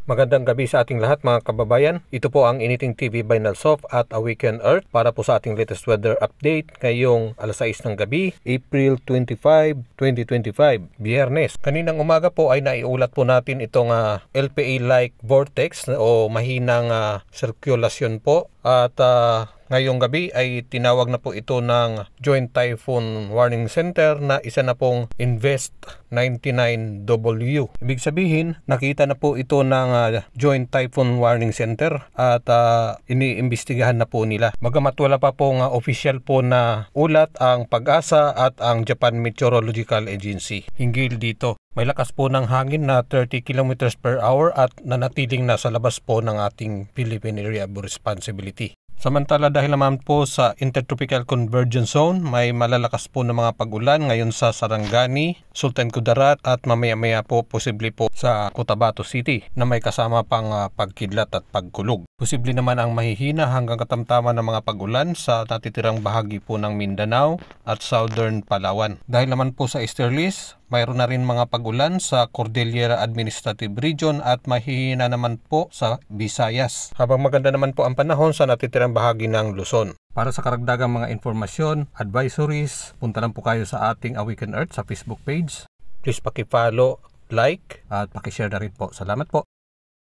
Magandang gabi sa ating lahat mga kababayan. Ito po ang Initing TV by Nalsof at Awaken Earth para po sa ating latest weather update ngayong alas 6 ng gabi, April 25, 2025, Biyernes. Kaninang umaga po ay naiulat po natin itong LPA-like vortex o mahinang sirkulasyon po at ngayong gabi ay tinawag na po ito ng Joint Typhoon Warning Center na isa na pong Invest 99W. Ibig sabihin, nakita na po ito ng Joint Typhoon Warning Center at iniimbestigahan na po nila. Bagamat wala pa pong official po na ulat ang Pag-asa at ang Japan Meteorological Agency hinggil dito. May lakas po ng hangin na 30 km per hour at nanatiling nasa labas po ng ating Philippine Area of Responsibility. Samantala dahil naman po sa Intertropical Convergence Zone, may malalakas po ng mga pag-ulan ngayon sa Sarangani, Sultan Kudarat at mamaya-maya po posible po sa Cotabato City na may kasama pang pagkidlat at pagkulog. Posible naman ang mahihina hanggang katamtaman ng mga pag-ulan sa natitirang bahagi po ng Mindanao at Southern Palawan. Dahil naman po sa easterlies, mayroon na rin mga pag-ulan sa Cordillera Administrative Region at mahihina naman po sa Visayas. Habang maganda naman po ang panahon sa natitirang bahagi ng Luzon. Para sa karagdagang mga informasyon, advisories, punta lang po kayo sa ating Awaken Earth sa Facebook page. Please paki-follow, like at paki-share na rin po. Salamat po.